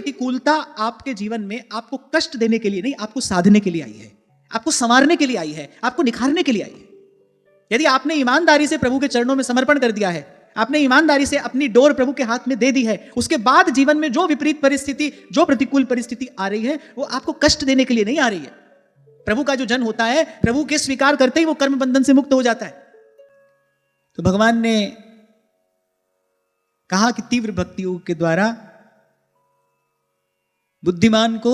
प्रतिकूलता आपके जीवन में आपको कष्ट देने के लिए नहीं, आपको साधने के लिए आई है, आपको संवारने के लिए आई है, आपको निखारने के लिए आई है। यदि आपने ईमानदारी से प्रभु के चरणों में समर्पण कर दिया है, आपने ईमानदारी से अपनी डोर प्रभु के हाथ में दे दी है, उसके बाद जीवन में जो विपरीत परिस्थिति, जो प्रतिकूल परिस्थिति आ रही है, वो आपको कष्ट देने के लिए नहीं आ रही है। प्रभु का जो जन होता है, प्रभु के स्वीकार करते ही वो कर्म बंधन से मुक्त हो जाता है। तो भगवान ने कहा कि तीव्र भक्ति योग के द्वारा बुद्धिमान को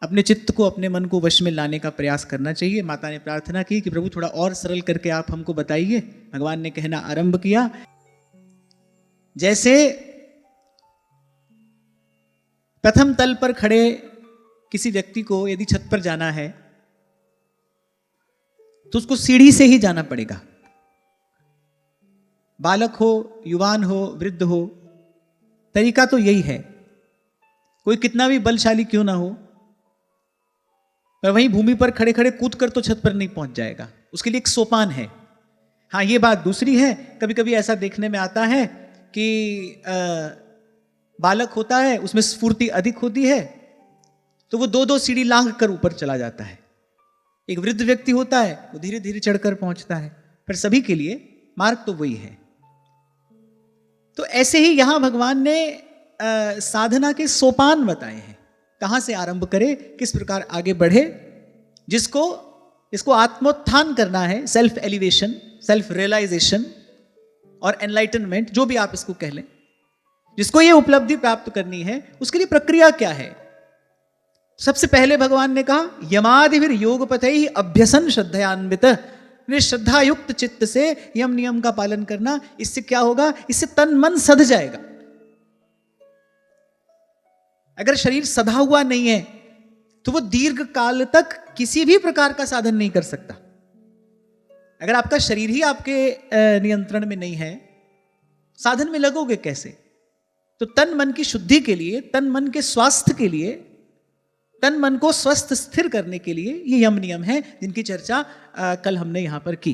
अपने चित्त को, अपने मन को वश में लाने का प्रयास करना चाहिए। माता ने प्रार्थना की कि प्रभु थोड़ा और सरल करके आप हमको बताइए। भगवान ने कहना आरंभ किया, जैसे प्रथम तल पर खड़े किसी व्यक्ति को यदि छत पर जाना है तो उसको सीढ़ी से ही जाना पड़ेगा। बालक हो, युवान हो, वृद्ध हो, तरीका तो यही है। कोई कितना भी बलशाली क्यों ना हो, पर वहीं भूमि पर खड़े खड़े कूद कर तो छत पर नहीं पहुंच जाएगा, उसके लिए एक सोपान है। हाँ, ये बात दूसरी है, कभी कभी ऐसा देखने में आता है कि बालक होता है, उसमें स्फूर्ति अधिक होती है, तो वो 2-2 सीढ़ी लांघ कर ऊपर चला जाता है। एक वृद्ध व्यक्ति होता है, वो धीरे धीरे चढ़कर पहुंचता है। पर सभी के लिए मार्ग तो वही है। तो ऐसे ही यहां भगवान ने साधना के सोपान बताए हैं, कहां से आरंभ करे, किस प्रकार आगे बढ़े। जिसको आत्मोत्थान करना है, सेल्फ एलिवेशन, सेल्फ रियलाइजेशन और एनलाइटनमेंट, जो भी आप इसको कह लें, जिसको ये उपलब्धि प्राप्त करनी है, उसके लिए प्रक्रिया क्या है। सबसे पहले भगवान ने कहा, यमादिभिर योग पथैहि अभ्यसन श्रद्धयान्वित, श्रद्धा युक्त चित्त से यम नियम का पालन करना। इससे क्या होगा, इससे तन मन सध जाएगा। अगर शरीर सधा हुआ नहीं है तो वो दीर्घ काल तक किसी भी प्रकार का साधन नहीं कर सकता। अगर आपका शरीर ही आपके नियंत्रण में नहीं है, साधन में लगोगे कैसे। तो तन मन की शुद्धि के लिए, तन मन के स्वास्थ्य के लिए, तन मन को स्वस्थ स्थिर करने के लिए ये यम नियम है, जिनकी चर्चा कल हमने यहां पर की।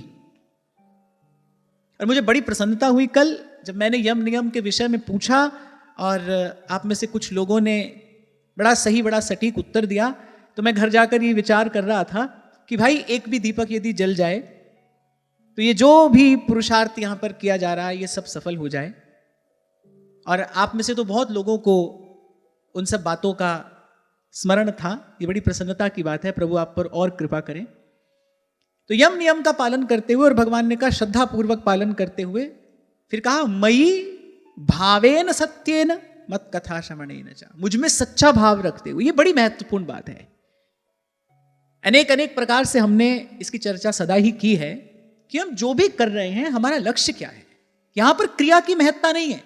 और मुझे बड़ी प्रसन्नता हुई कल जब मैंने यम नियम के विषय में पूछा और आप में से कुछ लोगों ने बड़ा सही, बड़ा सटीक उत्तर दिया। तो मैं घर जाकर ये विचार कर रहा था कि भाई, एक भी दीपक यदि जल जाए तो ये जो भी पुरुषार्थ यहां पर किया जा रहा है, ये सब सफल हो जाए। और आप में से तो बहुत लोगों को उन सब बातों का स्मरण था। ये बड़ी प्रसन्नता की बात है, प्रभु आप पर और कृपा करें। तो यम नियम का पालन करते हुए, और भगवान ने कहा श्रद्धा पूर्वक पालन करते हुए, फिर कहा मयि भावेन सत्येन मत कथा श्रवणेन च, मुझ में सच्चा भाव रखते हुए। ये बड़ी महत्वपूर्ण बात है। अनेक अनेक प्रकार से हमने इसकी चर्चा सदा ही की है कि हम जो भी कर रहे हैं, हमारा लक्ष्य क्या है। यहां पर क्रिया की महत्ता नहीं है,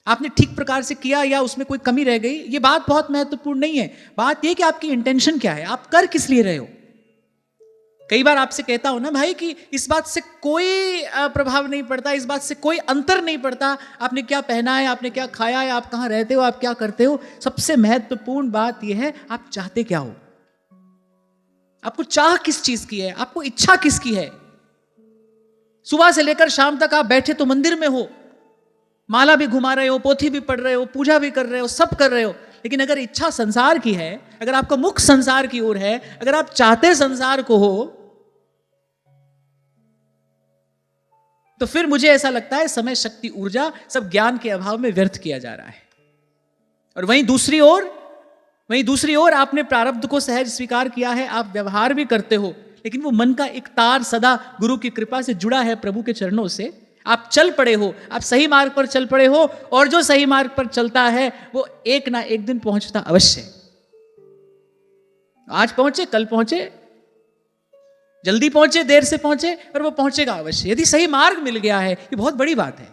आपने ठीक प्रकार से किया या उसमें कोई कमी रह गई, ये बात बहुत महत्वपूर्ण नहीं है। बात यह कि आपकी इंटेंशन क्या है, आप कर किस लिए रहे हो। कई बार आपसे कहता हूं ना भाई कि इस बात से कोई प्रभाव नहीं पड़ता, इस बात से कोई अंतर नहीं पड़ता, आपने क्या पहना है, आपने क्या खाया है, आप कहां रहते हो, आप क्या करते हो। सबसे महत्वपूर्ण बात यह है, आप चाहते क्या हो, आपको चाह किस चीज की है, आपको इच्छा किसकी है। सुबह से लेकर शाम तक आप बैठे तो मंदिर में हो, माला भी घुमा रहे हो, पोथी भी पढ़ रहे हो, पूजा भी कर रहे हो, सब कर रहे हो, लेकिन अगर इच्छा संसार की है, अगर आपका मुख संसार की ओर है, अगर आप चाहते संसार को हो, तो फिर मुझे ऐसा लगता है समय, शक्ति, ऊर्जा सब ज्ञान के अभाव में व्यर्थ किया जा रहा है। और वहीं दूसरी ओर आपने प्रारब्ध को सहज स्वीकार किया है, आप व्यवहार भी करते हो, लेकिन वो मन का एक तार सदा गुरु की कृपा से जुड़ा है प्रभु के चरणों से। आप चल पड़े हो, आप सही मार्ग पर चल पड़े हो, और जो सही मार्ग पर चलता है वो एक ना एक दिन पहुंचता अवश्य। आज पहुंचे, कल पहुंचे, जल्दी पहुंचे, देर से पहुंचे, पर वो पहुंचेगा अवश्य, यदि सही मार्ग मिल गया है। ये बहुत बड़ी बात है।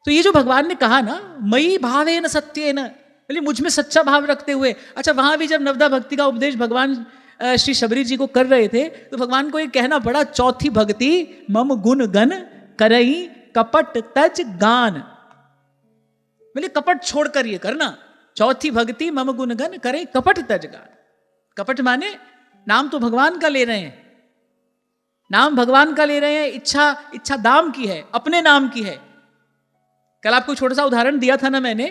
तो ये जो भगवान ने कहा ना, मयि भावेन सत्येन, बोले मुझ में सच्चा भाव रखते हुए। अच्छा, वहां भी जब नवदा भक्ति का उपदेश भगवान श्री शबरी जी को कर रहे थे, तो भगवान को ये कहना पड़ा, चौथी भक्ति मम गुण गण करई कपट तज गान। बोले कपट छोड़कर ये करना, चौथी भक्ति मम गुण गण करई कपट तज गान। कपट माने नाम तो भगवान का ले रहे हैं, नाम भगवान का ले रहे हैं, इच्छा दाम की है, अपने नाम की है। कल आपको छोटा सा उदाहरण दिया था ना मैंने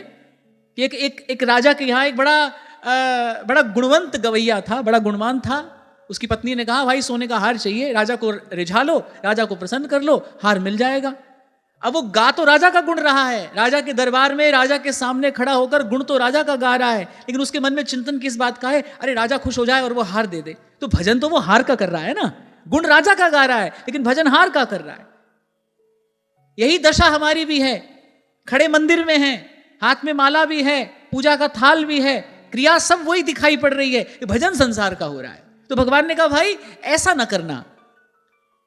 कि एक राजा के यहाँ एक बड़ा गुणवंत गवैया था, बड़ा गुणवान था। उसकी पत्नी ने कहा भाई सोने का हार चाहिए, राजा को रिझा लो, राजा को प्रसन्न कर लो, हार मिल जाएगा। अब वो गा तो राजा का गुण रहा है, राजा के दरबार में राजा के सामने खड़ा होकर गुण तो राजा का गा रहा है, लेकिन उसके मन में चिंतन किस बात का है, अरे राजा खुश हो जाए और वो हार दे दे। तो भजन तो वो हार का कर रहा है ना, गुण राजा का गा रहा है लेकिन भजन हार का कर रहा है। यही दशा हमारी भी है। खड़े मंदिर में है, हाथ में माला भी है, पूजा का थाल भी है, क्रिया सब वही दिखाई पड़ रही है, भजन संसार का हो रहा है। तो भगवान ने कहा भाई ऐसा ना करना।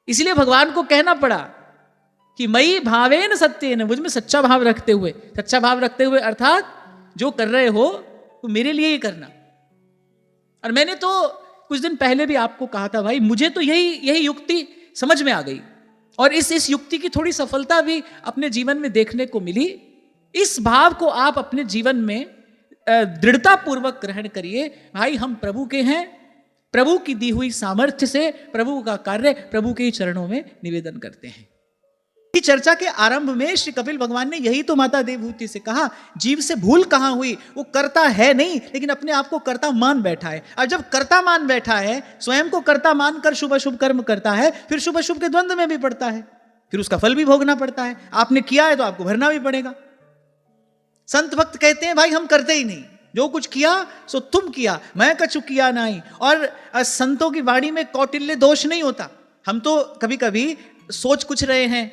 इसलिए भगवान को कहना पड़ा कि मई भावेन सत्येन, मुझ में सच्चा भाव रखते हुए, सच्चा भाव रखते हुए अर्थात जो कर रहे हो वो मेरे लिए ही करना। और मैंने तो कुछ दिन पहले भी आपको कहा था भाई, मुझे तो यही युक्ति समझ में आ गई और इस युक्ति की थोड़ी सफलता भी अपने जीवन में देखने को मिली। इस भाव को आप अपने जीवन में दृढ़ता पूर्वक ग्रहण करिए। भाई हम प्रभु के हैं, प्रभु की दी हुई सामर्थ्य से प्रभु का कार्य प्रभु के ही चरणों में निवेदन करते हैं। इस चर्चा के आरंभ में श्री कपिल भगवान ने यही तो माता देवहूति से कहा, जीव से भूल कहां हुई, वो करता है नहीं लेकिन अपने आप को कर्ता मान बैठा है। अब जब कर्ता मान बैठा है, स्वयं को कर्ता मानकर शुभ अशुभ कर्म करता है, फिर शुभ अशुभ के द्वंद्व में भी पड़ता है, फिर उसका फल भी भोगना पड़ता है। आपने किया है तो आपको भरना भी पड़ेगा। संत भक्त कहते हैं भाई हम करते ही नहीं, जो कुछ किया सो तुम किया, मैं कछु किया नहीं। और संतों की वाणी में कौटिल्य दोष नहीं होता। हम तो कभी कभी सोच कुछ रहे हैं,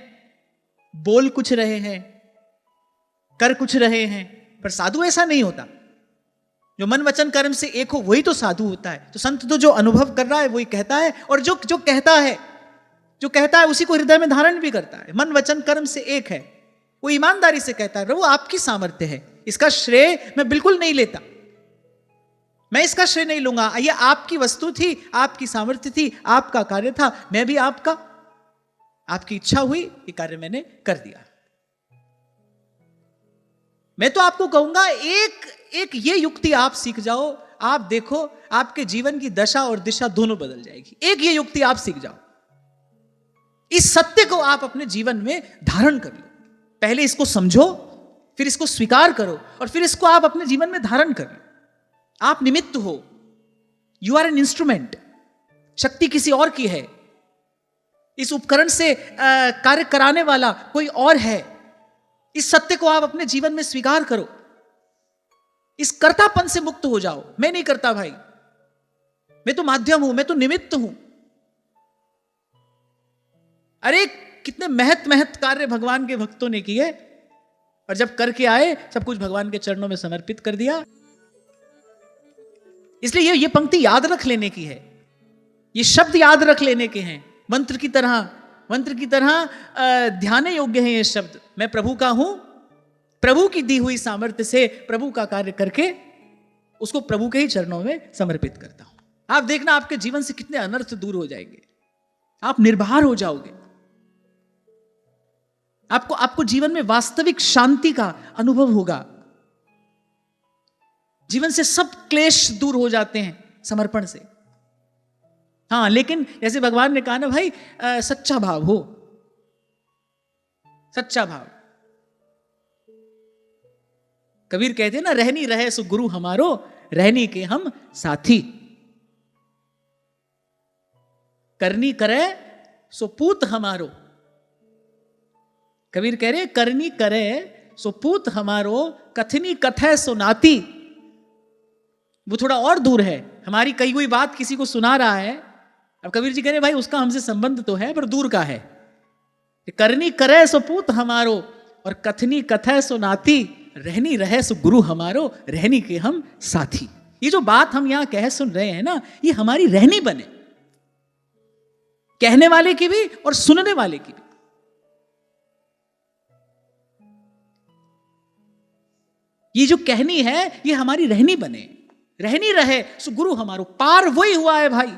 बोल कुछ रहे हैं, कर कुछ रहे हैं, पर साधु ऐसा नहीं होता। जो मन वचन कर्म से एक हो वही तो साधु होता है। तो संत तो जो अनुभव कर रहा है वही कहता है, और जो कहता है उसी को हृदय में धारण भी करता है। मन वचन कर्म से एक है, वो ईमानदारी से कहता है। वो आपकी सामर्थ्य है, इसका श्रेय मैं बिल्कुल नहीं लेता, मैं इसका श्रेय नहीं लूंगा। ये आपकी वस्तु थी, आपकी सामर्थ्य थी, आपका कार्य था, मैं भी आपका, आपकी इच्छा हुई, ये कार्य मैंने कर दिया। मैं तो आपको कहूंगा एक ये युक्ति आप सीख जाओ, आप देखो आपके जीवन की दशा और दिशा दोनों बदल जाएगी। एक ये युक्ति आप सीख जाओ, इस सत्य को आप अपने जीवन में धारण कर लो। पहले इसको समझो, फिर इसको स्वीकार करो, और फिर इसको आप अपने जीवन में धारण कर लो। आप निमित्त हो, यू आर एन इंस्ट्रूमेंट। शक्ति किसी और की है, इस उपकरण से कार्य कराने वाला कोई और है। इस सत्य को आप अपने जीवन में स्वीकार करो, इस कर्तापन से मुक्त हो जाओ। मैं नहीं करता भाई, मैं तो माध्यम हूं, मैं तो निमित्त हूं। अरे कितने महत कार्य भगवान के भक्तों ने किए, और जब करके आए सब कुछ भगवान के चरणों में समर्पित कर दिया। इसलिए ये पंक्ति याद रख लेने की है, ये शब्द याद रख लेने के हैं। मंत्र की तरह ध्यान योग्य है ये शब्द। मैं प्रभु का हूं, प्रभु की दी हुई सामर्थ्य से प्रभु का कार्य करके उसको प्रभु के ही चरणों में समर्पित करता हूं। आप देखना आपके जीवन से कितने अनर्थ दूर हो जाएंगे, आप निर्भर हो जाओगे। आपको जीवन में वास्तविक शांति का अनुभव होगा। जीवन से सब क्लेश दूर हो जाते हैं समर्पण से। हाँ, लेकिन जैसे भगवान ने कहा ना भाई, सच्चा भाव हो, सच्चा भाव। कबीर कहते हैं ना, रहनी रहे सो गुरु हमारो, रहनी के हम साथी, करनी करे सो पूत हमारो। कबीर कह रहे करनी करे सो पूत हमारो, कथनी कथय सो नाती। वो थोड़ा और दूर है, हमारी कही हुई बात किसी को सुना रहा है। अब कबीर जी कह रहे भाई उसका हमसे संबंध तो है पर दूर का है। करनी करे सो पूत हमारो और कथनी कथय सो नाती, रहनी रहे सो गुरु हमारो, रहनी के हम साथी। ये जो बात हम यहां कह सुन रहे हैं ना, ये हमारी रहनी बने, कहने वाले की भी और सुनने वाले की भी। ये जो कहनी है ये हमारी रहनी बने, रहनी रहे सो गुरु हमारो। पार वही हुआ है भाई।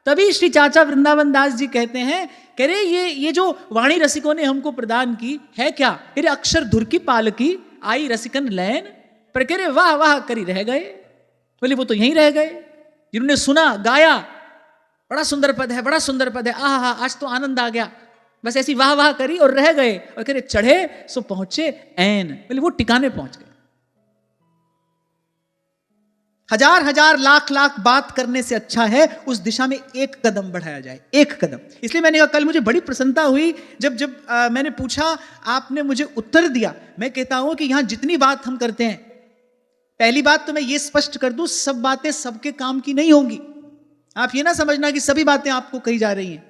तभी श्री चाचा वृंदावन दास जी कहते हैं, कह रहे ये जो वाणी रसिकों ने हमको प्रदान की है क्या, अरे अक्षर धुर की पालकी आई रसिकन लैन, पर कह रहे वाह वाह करी रह गए। बोले वो तो यहीं रह गए जिन्होंने सुना गाया, बड़ा सुंदर पद है, बड़ा सुंदर पद है, आहा आज तो आनंद आ गया। बस ऐसी वाह वाह करी और रह गए, और कह रहे चढ़े सो पहुंचे ऐन, बोले वो ठिकाने पहुंच गए। हजार हजार लाख लाख बात करने से अच्छा है उस दिशा में एक कदम बढ़ाया जाए, एक कदम। इसलिए मैंने कहा कल मुझे बड़ी प्रसन्नता हुई जब मैंने पूछा, आपने मुझे उत्तर दिया। मैं कहता हूं कि यहां जितनी बात हम करते हैं, पहली बात तो मैं ये स्पष्ट कर दूं, सब बातें सबके काम की नहीं होंगी। आप ये ना समझना कि सभी बातें आपको कही जा रही हैं,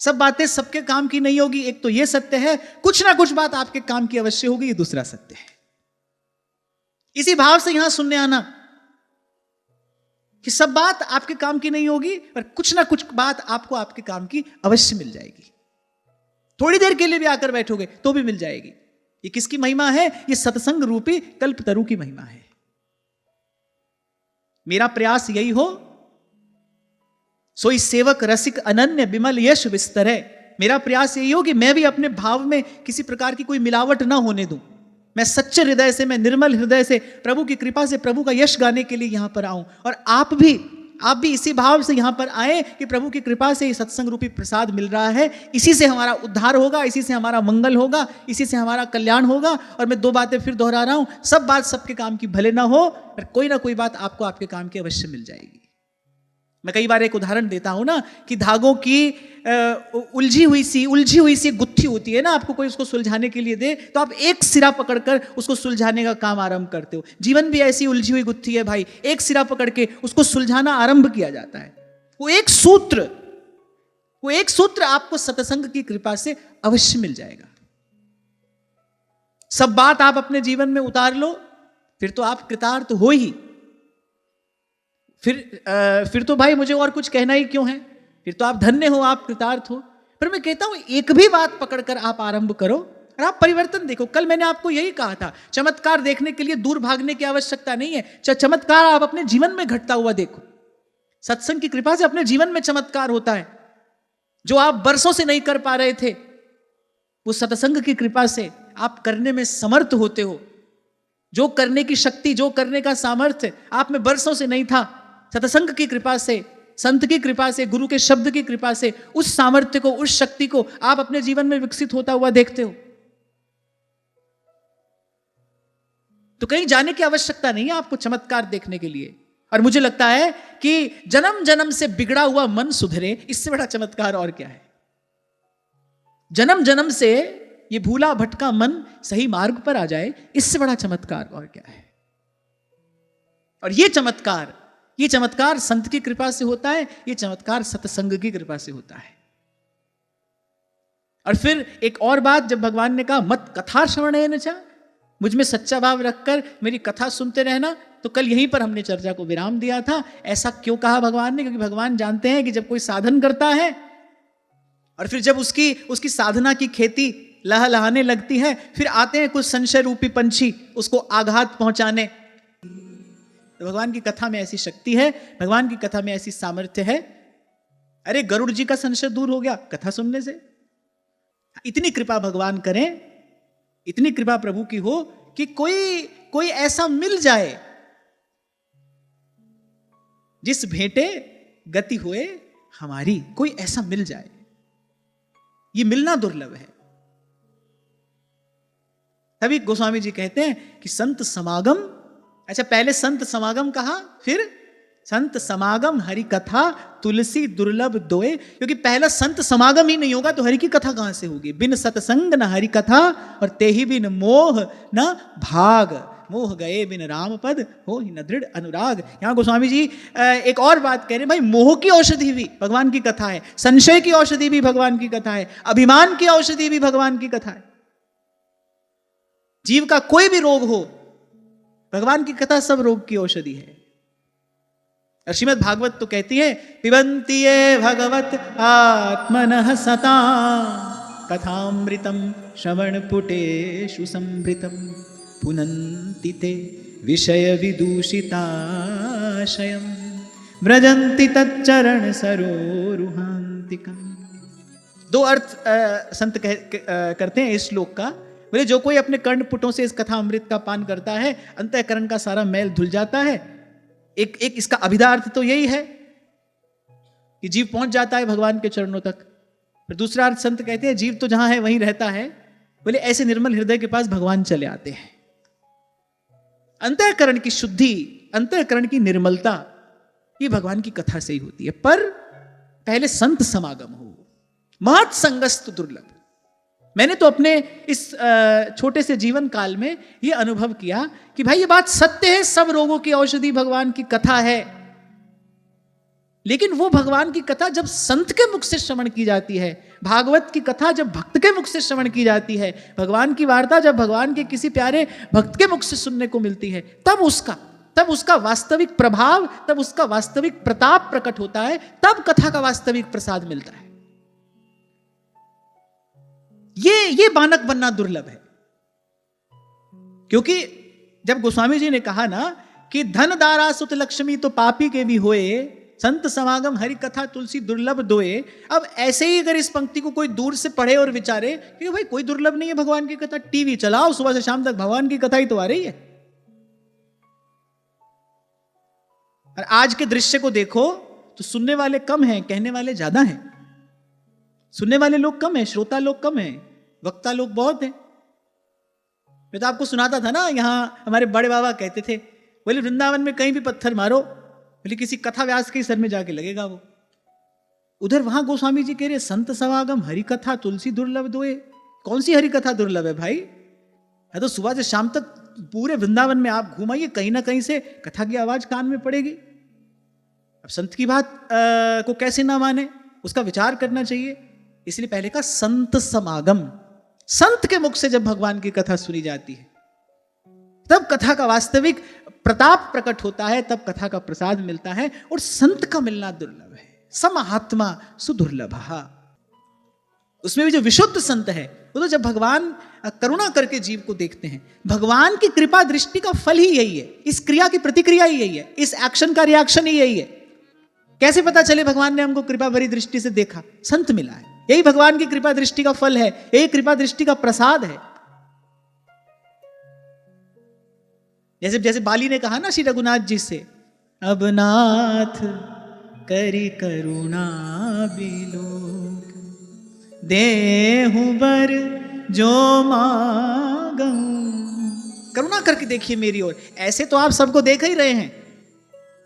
सब बातें सबके काम की नहीं होगी। एक तो ये सत्य है, कुछ ना कुछ बात आपके काम की अवश्य होगी, ये दूसरा सत्य है। इसी भाव से यहां सुनने आना कि सब बात आपके काम की नहीं होगी, पर कुछ ना कुछ बात आपको आपके काम की अवश्य मिल जाएगी। थोड़ी देर के लिए भी आकर बैठोगे तो भी मिल जाएगी। ये किसकी महिमा है? ये सत्संग रूपी कल्पतरु की महिमा है। मेरा प्रयास यही हो, सोई सेवक रसिक अनन्य विमल यश विस्तरे। मेरा प्रयास यही हो कि मैं भी अपने भाव में किसी प्रकार की कोई मिलावट ना होने दूं। मैं सच्चे हृदय से, मैं निर्मल हृदय से प्रभु की कृपा से प्रभु का यश गाने के लिए यहां पर आऊं। और आप भी इसी भाव से यहां पर आए कि प्रभु की कृपा से सत्संग रूपी प्रसाद मिल रहा है, इसी से हमारा उद्धार होगा, इसी से हमारा मंगल होगा, इसी से हमारा कल्याण होगा। और मैं दो बातें फिर दोहरा रहा हूं, सब बात सबके काम की भले ना हो, पर कोई ना कोई बात आपको आपके काम की अवश्य मिल जाएगी। मैं कई बार एक उदाहरण देता हूं ना कि धागों की उलझी हुई सी गुत्थी होती है ना, आपको कोई उसको सुलझाने के लिए दे तो आप एक सिरा पकड़कर उसको सुलझाने का काम आरंभ करते हो। जीवन भी ऐसी उलझी हुई गुत्थी है भाई, एक सिरा पकड़ के उसको सुलझाना आरंभ किया जाता है। वो एक सूत्र आपको सत्संग की कृपा से अवश्य मिल जाएगा। सब बात आप अपने जीवन में उतार लो, फिर तो आप कृतार्थ हो ही। फिर तो भाई मुझे और कुछ कहना ही क्यों है, फिर तो आप धन्य हो, आप कृतार्थ हो। पर मैं कहता हूं एक भी बात पकड़कर आप आरंभ करो और आप परिवर्तन देखो। कल मैंने आपको यही कहा था, चमत्कार देखने के लिए दूर भागने की आवश्यकता नहीं है, चमत्कार आप अपने जीवन में घटता हुआ देखो। सत्संग की कृपा से अपने जीवन में चमत्कार होता है। जो आप बरसों से नहीं कर पा रहे थे, वो सत्संग की कृपा से आप करने में समर्थ होते हो। जो करने की शक्ति, जो करने का सामर्थ्य आप में बरसों से नहीं था, सत्संग की कृपा से, संत की कृपा से, गुरु के शब्द की कृपा से उस सामर्थ्य को, उस शक्ति को आप अपने जीवन में विकसित होता हुआ देखते हो। तो कहीं जाने की आवश्यकता नहीं है आपको चमत्कार देखने के लिए। और मुझे लगता है कि जन्म जन्म से बिगड़ा हुआ मन सुधरे, इससे बड़ा चमत्कार और क्या है। जन्म जन्म से ये भूला भटका मन सही मार्ग पर आ जाए, इससे बड़ा चमत्कार और क्या है। और ये चमत्कार संत की कृपा से होता है, ये चमत्कार सत्संग की कृपा से होता है। और फिर एक और बात, जब भगवान ने कहा मत कथा श्रवणेन च, मुझ में सच्चा भाव रखकर मेरी कथा सुनते रहना, तो कल यहीं पर हमने चर्चा को विराम दिया था। ऐसा क्यों कहा भगवान ने? क्योंकि भगवान जानते हैं कि जब कोई साधन करता है और फिर जब उसकी साधना की खेती लहलहाने लगती है, फिर आते हैं कुछ संशय रूपी पंछी उसको आघात पहुंचाने। तो भगवान की कथा में ऐसी शक्ति है, भगवान की कथा में ऐसी सामर्थ्य है। अरे गरुड़ जी का संशय दूर हो गया कथा सुनने से। इतनी कृपा भगवान करें, इतनी कृपा प्रभु की हो कि कोई ऐसा मिल जाए जिस भेंटे गति हुए हमारी, कोई ऐसा मिल जाए। ये मिलना दुर्लभ है। तभी गोस्वामी जी कहते हैं कि संत समागम, अच्छा पहले संत समागम कहा, फिर संत समागम हरि कथा तुलसी दुर्लभ दोए। क्योंकि पहला संत समागम ही नहीं होगा तो हरि की कथा कहां से होगी। बिन सत्संग न हरि कथा और तेहि बिन मोह न भाग, मोह गए बिन राम पद हो ही न दृढ़ अनुराग। यहां गोस्वामी जी एक और बात कह रहे हैं, भाई मोह की औषधि भी भगवान की कथा है, संशय की औषधि भी भगवान की कथा है, अभिमान की औषधि भी भगवान की कथा है। जीव का कोई भी रोग हो, भगवान की कथा सब रोग की औषधि है। और श्रीमद् भागवत तो कहती है पिबन्ति ये भगवत आत्मनः सता कथामृतम श्रवण पुटेषु संभृतम पुनन्ति ते विषय विदूषिताशयम् व्रजन्ति तच्चरण सरोरुहान्तिकम्। दो अर्थ संत करते हैं इस श्लोक का। बोले जो कोई अपने कर्णपुटों से इस कथा अमृत का पान करता है, अंतःकरण का सारा मैल धुल जाता है। एक इसका अभिधा अर्थ तो यही है कि जीव पहुंच जाता है भगवान के चरणों तक। फिर दूसरा अर्थ संत कहते हैं जीव तो जहां है वहीं रहता है। बोले ऐसे निर्मल हृदय के पास भगवान चले आते हैं। अंतःकरण की शुद्धि, अंतःकरण की निर्मलता, ये भगवान की कथा से ही होती है। पर पहले संत समागम हो। महत् संगस्तु दुर्लभ। मैंने तो अपने इस छोटे से जीवन काल में ये अनुभव किया कि भाई ये बात सत्य है, सब रोगों की औषधि भगवान की कथा है। लेकिन वो भगवान की कथा जब संत के मुख से श्रवण की जाती है, भागवत की कथा जब भक्त के मुख से श्रवण की जाती है, भगवान की वार्ता जब भगवान के किसी प्यारे भक्त के मुख से सुनने को मिलती है, तब उसका वास्तविक प्रभाव, तब उसका वास्तविक प्रताप प्रकट होता है, तब कथा का वास्तविक प्रसाद मिलता है। ये बानक बनना दुर्लभ है। क्योंकि जब गोस्वामी जी ने कहा ना कि धन दारा सुत लक्ष्मी तो पापी के भी होए, संत समागम हरि कथा तुलसी दुर्लभ दोए। अब ऐसे ही अगर इस पंक्ति को कोई दूर से पढ़े और विचारे कि भाई कोई दुर्लभ नहीं है भगवान की कथा, टीवी चलाओ सुबह से शाम तक भगवान की कथा ही तो आ रही है। और आज के दृश्य को देखो तो सुनने वाले कम हैं, कहने वाले ज्यादा हैं। सुनने वाले लोग कम हैं, श्रोता लोग कम हैं, वक्ता लोग बहुत हैं। मैं तो आपको सुनाता था ना, यहां हमारे बड़े बाबा कहते थे, बोले वृंदावन में कहीं भी पत्थर मारो, बोले किसी कथा व्यास के सर में जाके लगेगा वो। उधर वहां गोस्वामी जी कह रहे संत समागम हरि कथा तुलसी दुर्लभ दोए। कौन सी हरि कथा दुर्लभ है भाई? है तो सुबह से शाम तक पूरे वृंदावन में आप घुमाइए, कहीं ना कहीं से कथा की आवाज कान में पड़ेगी। अब संत की बात को कैसे ना माने, उसका विचार करना चाहिए। इसलिए पहले का संत समागम, संत के मुख से जब भगवान की कथा सुनी जाती है तब कथा का वास्तविक प्रताप प्रकट होता है, तब कथा का प्रसाद मिलता है। और संत का मिलना दुर्लभ है। समहात्मा सुदुर्लभ। उसमें भी जो विशुद्ध संत है वो तो जब भगवान करुणा करके जीव को देखते हैं, भगवान की कृपा दृष्टि का फल ही यही है, इस क्रिया की प्रतिक्रिया ही यही है, इस एक्शन का रिएक्शन ही यही है। कैसे पता चले भगवान ने हमको कृपा भरी दृष्टि से देखा? संत मिला है। यही भगवान की कृपा दृष्टि का फल है, यही कृपा दृष्टि का प्रसाद है। जैसे जैसे बाली ने कहा ना श्री रघुनाथ जी से, अब नाथ करी करुणा बिलोक, देहु बर जो मांगूं। करुणा करके देखिए मेरी ओर। ऐसे तो आप सबको देख ही रहे हैं,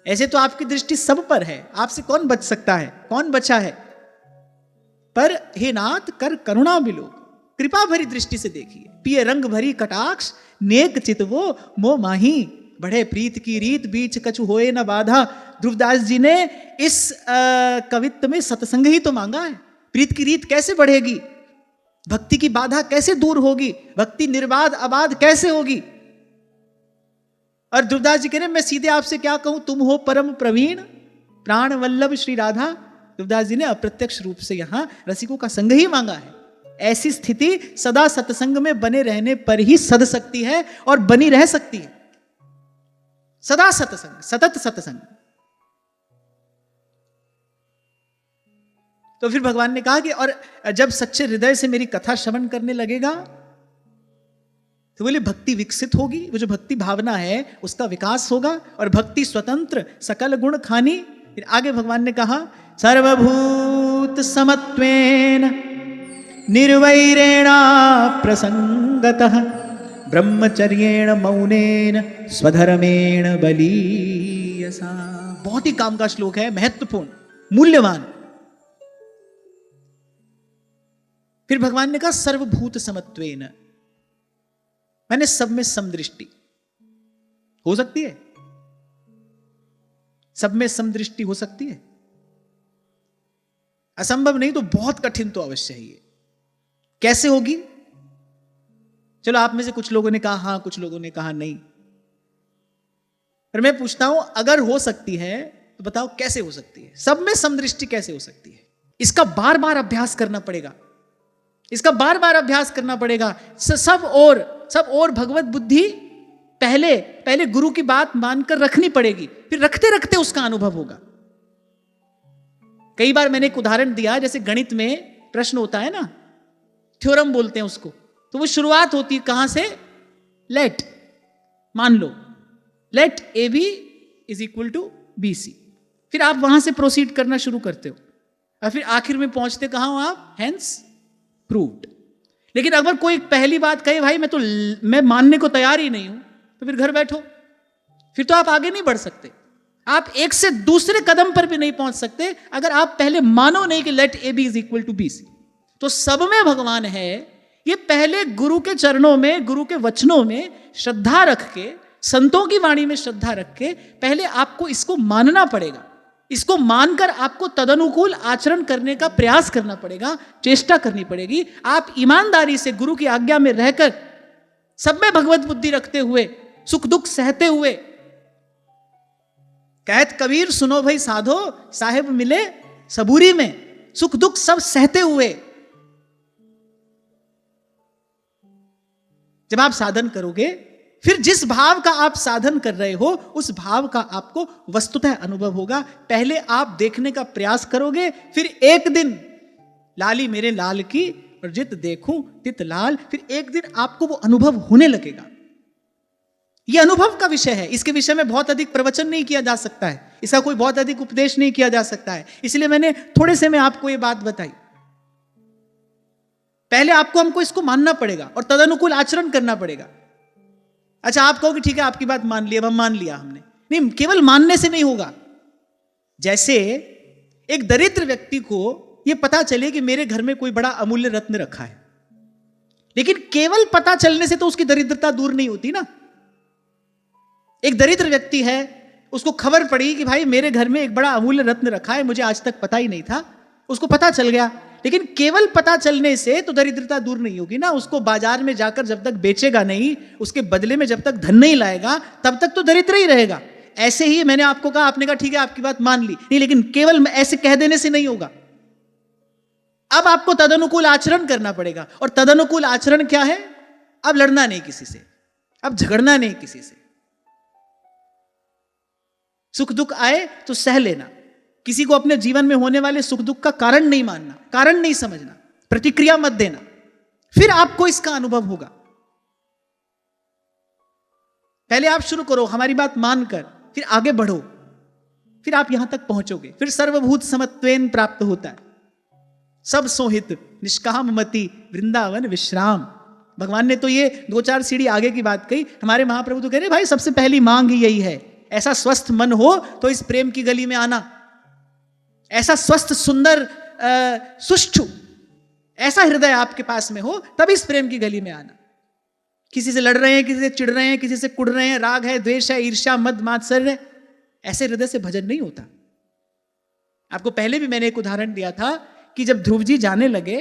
ऐसे तो आपकी दृष्टि सब पर है, आपसे कौन बच सकता है, कौन बचा है? पर हे नाथ कर करुणा बिलोक, कृपा भरी दृष्टि से देखिए। पिए रंग भरी कटाक्ष, नेक चितवो मो माही, बढ़े प्रीत की रीत बीच कछु होए न बाधा। ध्रुवदास जी ने इस कवित्व में सत्संग ही तो मांगा है। प्रीत की रीत कैसे बढ़ेगी, भक्ति की बाधा कैसे दूर होगी, भक्ति निर्बाध अबाध कैसे होगी? और ध्रुवदास जी कह रहे मैं सीधे आपसे क्या कहूं, तुम हो परम प्रवीण प्राण वल्लभ श्री राधा। ध्रुवदास जी ने अप्रत्यक्ष रूप से यहां रसिकों का संग ही मांगा है। ऐसी स्थिति सदा सत्संग में बने रहने पर ही सद सकती है और बनी रह सकती है। सदा सत्संग, सतत सत्संग। तो फिर भगवान ने कहा कि और जब सच्चे हृदय से मेरी कथा श्रवण करने लगेगा तो बोले भक्ति विकसित होगी, वो जो भक्ति भावना है उसका विकास होगा, और भक्ति स्वतंत्र सकल गुण खानी। फिर आगे भगवान ने कहा सर्वभूत समत्वेन निर्वैरेणा प्रसंगतः ब्रह्मचर्येण मौनेन स्वधर्मेण बलीयसा। बहुत ही काम का श्लोक है, महत्वपूर्ण, मूल्यवान। फिर भगवान ने कहा सर्वभूत समत्वेन, मैंने सब में समदृष्टि हो सकती है, सब में समदृष्टि हो सकती है। असंभव नहीं तो बहुत कठिन तो अवश्य ही है। कैसे होगी? चलो आप में से कुछ लोगों ने कहा हां, कुछ लोगों ने कहा नहीं। पर मैं पूछता हूं अगर हो सकती है तो बताओ कैसे हो सकती है? सब में समदृष्टि कैसे हो सकती है? इसका बार बार अभ्यास करना पड़ेगा, इसका बार बार अभ्यास करना पड़ेगा। सब और भगवत बुद्धि पहले गुरु की बात मानकर रखनी पड़ेगी, फिर रखते रखते उसका अनुभव होगा। कई बार मैंने एक उदाहरण दिया, जैसे गणित में प्रश्न होता है ना, थ्योरम बोलते हैं उसको, तो वो शुरुआत होती है कहां से? लेट, मान लो let A B is equal to B C. फिर आप वहां से प्रोसीड करना शुरू करते हो। और फिर आखिर में पहुंचते कहां हो आप? Hence proved. लेकिन अगर कोई पहली बात कहे भाई मैं मानने को तैयार ही नहीं हूं, तो फिर घर बैठो, फिर तो आप आगे नहीं बढ़ सकते। आप एक से दूसरे कदम पर भी नहीं पहुंच सकते अगर आप पहले मानो नहीं कि let A B is equal to B C. तो सब में भगवान है, ये पहले गुरु के चरणों में, गुरु के वचनों में श्रद्धा रख के, संतों की वाणी में श्रद्धा रख के पहले आपको इसको मानना पड़ेगा। इसको मानकर आपको तदनुकूल आचरण करने का प्रयास करना पड़ेगा, चेष्टा करनी पड़ेगी। आप ईमानदारी से गुरु की आज्ञा में रहकर, सब में भगवत बुद्धि रखते हुए, सुख दुख सहते हुए, कहत कबीर सुनो भाई साधो, साहेब मिले सबूरी में, सुख दुख सब सहते हुए जब आप साधन करोगे, फिर जिस भाव का आप साधन कर रहे हो उस भाव का आपको वस्तुतः अनुभव होगा। पहले आप देखने का प्रयास करोगे, फिर एक दिन लाली मेरे लाल की और जित देखूं तित लाल, फिर एक दिन आपको वो अनुभव होने लगेगा। ये अनुभव का विषय है, इसके विषय में बहुत अधिक प्रवचन नहीं किया जा सकता है, इसका कोई बहुत अधिक उपदेश नहीं किया जा सकता है, इसलिए मैंने थोड़े से में आपको ये बात बताई। पहले आपको हमको इसको मानना पड़ेगा और तदनुकूल आचरण करना पड़ेगा। अच्छा, आप कहोगे ठीक है आपकी बात मान लिया, हम मान लिया हमने, नहीं, केवल मानने से नहीं होगा। जैसे एक दरिद्र व्यक्ति को यह पता चले कि मेरे घर में कोई बड़ा अमूल्य रत्न रखा है, लेकिन केवल पता चलने से तो उसकी दरिद्रता दूर नहीं होती ना। एक दरिद्र व्यक्ति है, उसको खबर पड़ी कि भाई मेरे घर में एक बड़ा अमूल्य रत्न रखा है, मुझे आज तक पता ही नहीं था, उसको पता चल गया, लेकिन केवल पता चलने से तो दरिद्रता दूर नहीं होगी ना। उसको बाजार में जाकर जब तक बेचेगा नहीं, उसके बदले में जब तक धन नहीं लाएगा, तब तक तो दरिद्र ही रहेगा। ऐसे ही मैंने आपको कहा, आपने कहा ठीक है आपकी बात मान ली, नहीं, लेकिन केवल ऐसे कह देने से नहीं होगा। अब आपको तदनुकूल आचरण करना पड़ेगा, और तदनुकूल आचरण क्या है? अब लड़ना नहीं किसी से, अब झगड़ना नहीं किसी से, सुख दुख आए तो सह लेना, किसी को अपने जीवन में होने वाले सुख दुख का कारण नहीं मानना, कारण नहीं समझना, प्रतिक्रिया मत देना, फिर आपको इसका अनुभव होगा। पहले आप शुरू करो हमारी बात मानकर, फिर आगे बढ़ो, फिर आप यहां तक पहुंचोगे। फिर सर्वभूत समत्वेन प्राप्त होता है, सब सोहित निष्काम मति वृंदावन विश्राम। भगवान ने तो ये 2-4 सीढ़ी आगे की बात कही। हमारे महाप्रभु तो कह रहे भाई सबसे पहली मांग ही यही है, ऐसा स्वस्थ मन हो तो इस प्रेम की गली में आना, ऐसा स्वस्थ सुंदर सुष्ठु ऐसा हृदय आपके पास में हो तब इस प्रेम की गली में आना। किसी से लड़ रहे हैं, किसी से चिढ़ रहे हैं, किसी से कुढ़ रहे हैं, राग है, द्वेष है, ईर्ष्या, मद मात्सर्य, ऐसे हृदय से भजन नहीं होता। आपको पहले भी मैंने एक उदाहरण दिया था कि जब ध्रुव जी जाने लगे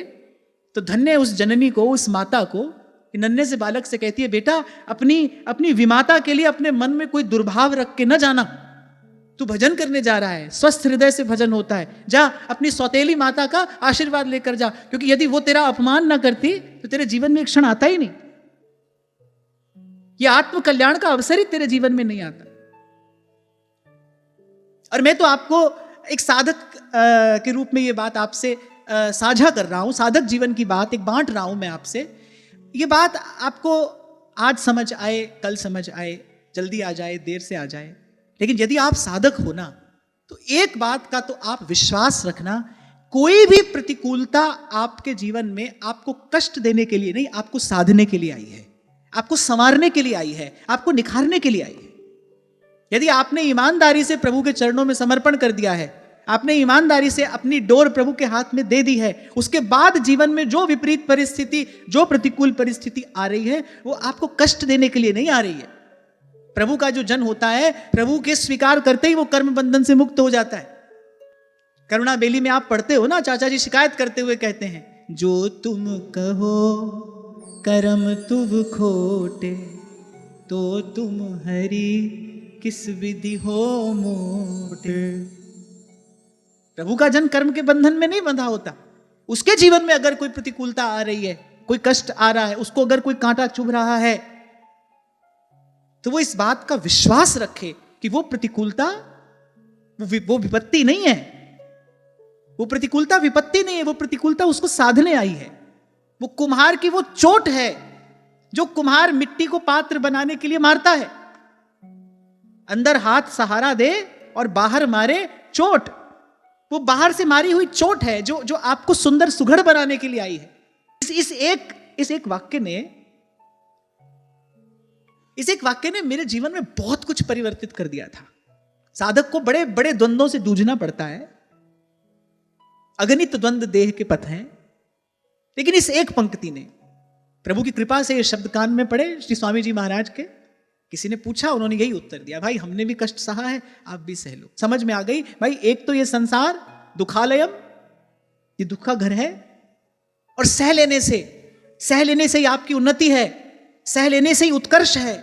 तो धन्य उस जननी को, उस माता को, नन्हे से बालक से कहती है बेटा अपनी विमाता के लिए अपने मन में कोई दुर्भाव रख के न जाना, तू भजन करने जा रहा है, स्वस्थ हृदय से भजन होता है, जा अपनी सौतेली माता का आशीर्वाद लेकर जा, क्योंकि यदि वो तेरा अपमान ना करती तो तेरे जीवन में एक क्षण आता ही नहीं, ये आत्म कल्याण का अवसर ही तेरे जीवन में नहीं आता। और मैं तो आपको एक साधक के रूप में ये बात आपसे साझा कर रहा हूं, साधक जीवन की बात एक बांट रहा हूं मैं आपसे। ये बात आपको आज समझ आए, कल समझ आए, जल्दी आ जाए, देर से आ जाए, लेकिन यदि आप साधक हो ना तो एक बात का तो आप विश्वास रखना, कोई भी प्रतिकूलता आपके जीवन में आपको कष्ट देने के लिए नहीं, आपको साधने के लिए आई है, आपको संवारने के लिए आई है, आपको निखारने के लिए आई है। यदि आपने ईमानदारी से प्रभु के चरणों में समर्पण कर दिया है, आपने ईमानदारी से अपनी डोर प्रभु के हाथ में दे दी है, उसके बाद जीवन में जो विपरीत परिस्थिति, जो प्रतिकूल परिस्थिति आ रही है वो आपको कष्ट देने के लिए नहीं आ रही है। प्रभु का जो जन होता है, प्रभु के स्वीकार करते ही वो कर्म बंधन से मुक्त हो जाता है। करुणा बेली में आप पढ़ते हो ना, चाचा जी शिकायत करते हुए कहते हैं, जो तुम कहो कर्म तुम खोटे, तो तुम हरि किस विधि हो मोटे। प्रभु का जन कर्म के बंधन में नहीं बंधा होता। उसके जीवन में अगर कोई प्रतिकूलता आ रही है, कोई कष्ट आ रहा है, उसको अगर कोई कांटा चुभ रहा है, तो वो इस बात का विश्वास रखे कि वो प्रतिकूलता वो विपत्ति नहीं है, वो प्रतिकूलता विपत्ति नहीं है, वो प्रतिकूलता उसको साधने आई है। वो कुम्हार की वो चोट है जो कुम्हार मिट्टी को पात्र बनाने के लिए मारता है। अंदर हाथ सहारा दे और बाहर मारे चोट। वो बाहर से मारी हुई चोट है जो जो आपको सुंदर सुघड़ बनाने के लिए आई है। इस एक वाक्य ने मेरे जीवन में बहुत कुछ परिवर्तित कर दिया था। साधक को बड़े बड़े द्वंद्वों से जूझना पड़ता है, अगणित द्वंद्व देह के पथ हैं, लेकिन इस एक पंक्ति ने प्रभु की कृपा से ये शब्द कान में पड़े श्री स्वामी जी महाराज के। किसी ने पूछा, उन्होंने यही उत्तर दिया, भाई हमने भी कष्ट सहा है, आप भी सह लो। समझ में आ गई भाई, एक तो ये संसार दुखालयम, ये दुख का घर है, और सह लेने से ही आपकी उन्नति है, सह लेने से ही उत्कर्ष है।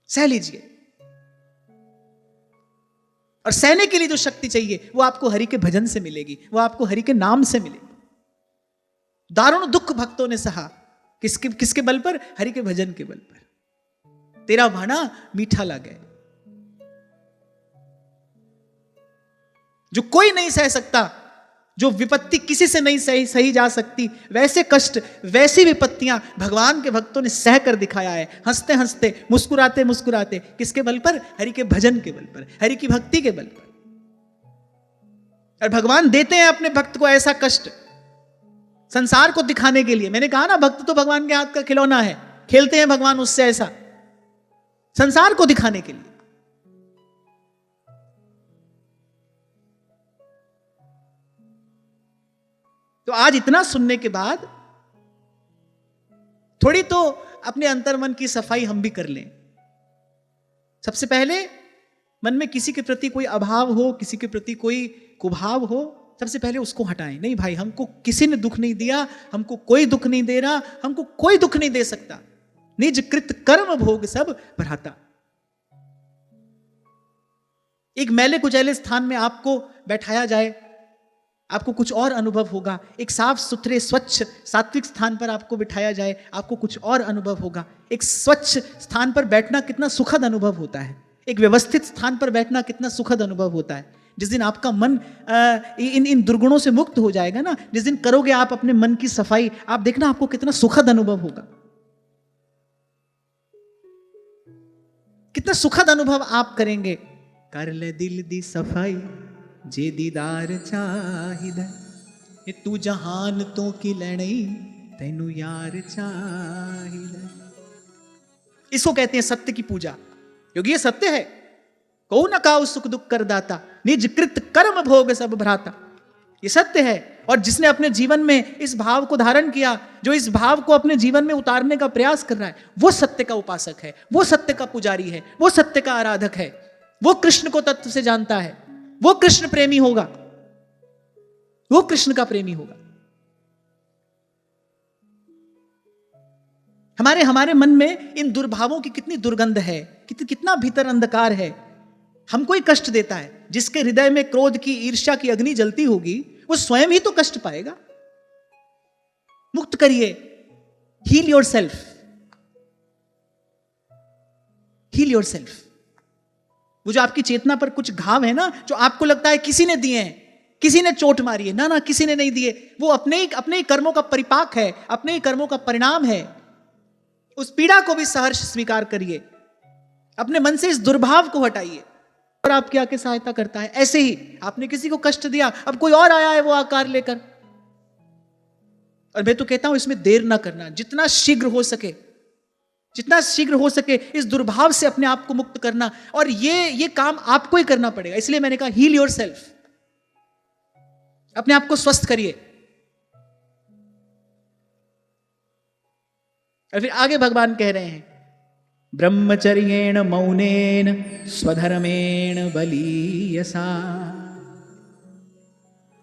सह लीजिए, और सहने के लिए जो शक्ति चाहिए वो आपको हरि के भजन से मिलेगी, वो आपको हरि के नाम से मिलेगी। दारुण दुख भक्तों ने सहा, किसके बल पर? हरि के भजन के बल पर। तेरा भाना मीठा लगे, जो कोई नहीं सह सकता, जो विपत्ति किसी से नहीं सही जा सकती, वैसे कष्ट, वैसी विपत्तियां भगवान के भक्तों ने सह कर दिखाया है, हंसते हंसते, मुस्कुराते मुस्कुराते। किसके बल पर? हरि के भजन के बल पर, हरि की भक्ति के बल पर। और भगवान देते हैं अपने भक्त को ऐसा कष्ट संसार को दिखाने के लिए। मैंने कहा ना, भक्त तो भगवान के हाथ का खिलौना है, खेलते हैं भगवान उससे ऐसा, संसार को दिखाने के लिए। तो आज इतना सुनने के बाद थोड़ी तो अपने अंतर्मन की सफाई हम भी कर लें। सबसे पहले मन में किसी के प्रति कोई अभाव हो, किसी के प्रति कोई कुभाव हो, सबसे पहले उसको हटाएं। नहीं भाई, हमको किसी ने दुख नहीं दिया, हमको कोई दुख नहीं दे रहा, हमको कोई दुख नहीं दे सकता। निज कृत कर्म भोग सब भ्राता। एक मैले कुचैले स्थान में आपको बैठाया जाए, आपको कुछ और अनुभव होगा। एक साफ सुथरे स्वच्छ सात्विक स्थान पर आपको बिठाया जाए, आपको कुछ और अनुभव होगा। एक स्वच्छ स्थान पर बैठना कितना सुखद अनुभव होता है, एक व्यवस्थित स्थान पर बैठना कितना सुखद अनुभव होता है। जिस दिन आपका मन इन दुर्गुणों से मुक्त हो जाएगा ना, जिस दिन करोगे आप अपने मन की सफाई, आप देखना आपको कितना सुखद अनुभव होगा, कितना सुखद अनुभव आप करेंगे। कर ले दिल दी सफाई जे दीदार चाहिदा, ये तू जहान तो की लड़ई तैनू यार चाहिदा। इसको कहते हैं सत्य की पूजा, क्योंकि ये सत्य है। कहो न काऊ सुख दुख कर दाता, निज कृत कर्म भोग सब भ्राता। ये सत्य है। और जिसने अपने जीवन में इस भाव को धारण किया, जो इस भाव को अपने जीवन में उतारने का प्रयास कर रहा है, वो सत्य का उपासक है, वो सत्य का पुजारी है, वो सत्य का आराधक है, वो कृष्ण को तत्व से जानता है, वो कृष्ण प्रेमी होगा, वो कृष्ण का प्रेमी होगा। हमारे मन में इन दुर्भावों की कितनी दुर्गंध है, कितना भीतर अंधकार है। हमको ही कष्ट देता है। जिसके हृदय में क्रोध की, ईर्ष्या की अग्नि जलती होगी, वो स्वयं ही तो कष्ट पाएगा। मुक्त करिए, heal yourself, heal yourself. वो जो आपकी चेतना पर कुछ घाव है ना, जो आपको लगता है किसी ने दिए हैं, किसी ने चोट मारी है, ना किसी ने नहीं दिए, वो अपने ही कर्मों का परिपाक है, अपने ही कर्मों का परिणाम है। उस पीड़ा को भी सहर्ष स्वीकार करिए, अपने मन से इस दुर्भाव को हटाइए, और आपकी आके सहायता करता है। ऐसे ही आपने किसी को कष्ट दिया, अब कोई और आया है वो आकार लेकर, और मैं तो कहता हूं इसमें देर ना करना, जितना शीघ्र हो सके इस दुर्भाव से अपने आप को मुक्त करना। और ये काम आपको ही करना पड़ेगा। इसलिए मैंने कहा हील योर सेल्फ, अपने आप को स्वस्थ करिए। और फिर आगे भगवान कह रहे हैं, ब्रह्मचर्येण मौनेन स्वधर्मेण बलीयसा।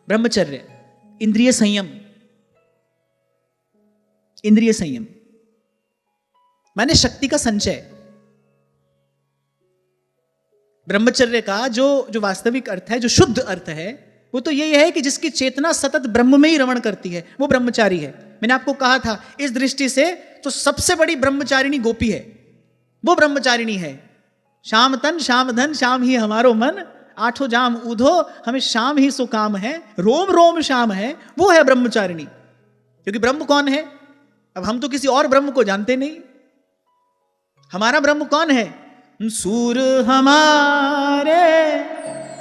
ब्रह्मचर्य, इंद्रिय संयम, इंद्रिय संयम माने शक्ति का संचय। ब्रह्मचर्य का जो वास्तविक अर्थ है, जो शुद्ध अर्थ है, वो तो यही है कि जिसकी चेतना सतत ब्रह्म में ही रमण करती है, वो ब्रह्मचारी है। मैंने आपको कहा था, इस दृष्टि से तो सबसे बड़ी ब्रह्मचारिणी गोपी है, वो ब्रह्मचारिणी है। श्याम तन श्याम धन श्याम ही हमारो मन, आठों जाम ऊधो हमें श्याम ही सो काम है, रोम रोम श्याम है, वो है ब्रह्मचारिणी। क्योंकि ब्रह्म कौन है? अब हम तो किसी और ब्रह्म को जानते नहीं। हमारा ब्रह्म कौन है? सूर हमारे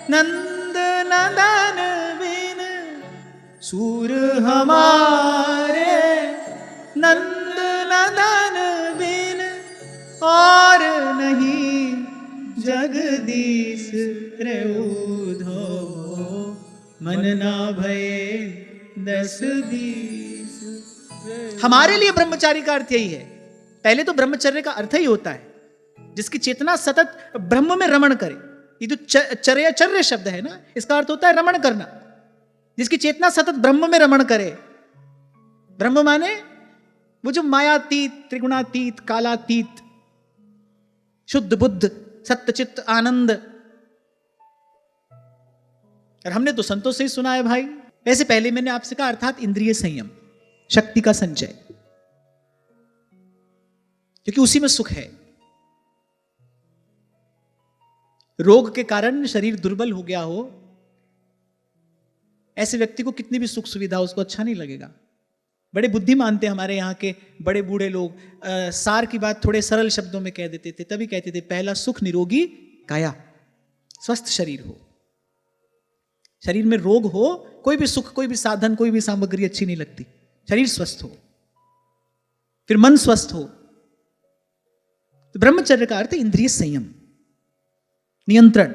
नंद नंदन बिन सूर हमारे, नंद नंदन बिन और नहीं जगदीश रेउधो, मन ना भये 10 बीस। हमारे लिए ब्रह्मचारी का अर्थ यही है। पहले तो ब्रह्मचर्य का अर्थ ही होता है जिसकी चेतना सतत ब्रह्म में रमण करे। ये जो चर्य शब्द है ना, इसका अर्थ होता है रमण करना। जिसकी चेतना सतत ब्रह्म में रमण करे। ब्रह्म माने वो जो मायातीत, त्रिगुणातीत, कालातीत, शुद्ध बुद्ध, सत्यचित्त आनंद। और हमने तो संतों से ही सुना है भाई। वैसे पहले मैंने आपसे कहा अर्थात इंद्रिय संयम, शक्ति का संचय, क्योंकि उसी में सुख है। रोग के कारण शरीर दुर्बल हो गया हो, ऐसे व्यक्ति को कितनी भी सुख सुविधा उसको अच्छा नहीं लगेगा। बड़े बुद्धि मानते हमारे यहाँ के बड़े बूढ़े लोग, सार की बात थोड़े सरल शब्दों में कह देते थे। तभी कहते थे पहला सुख निरोगी काया, स्वस्थ शरीर हो। शरीर में रोग हो, कोई भी सुख, कोई भी साधन, कोई भी सामग्री अच्छी नहीं लगती। शरीर स्वस्थ हो, फिर मन स्वस्थ हो। तो ब्रह्मचर्य का अर्थ इंद्रिय संयम, नियंत्रण।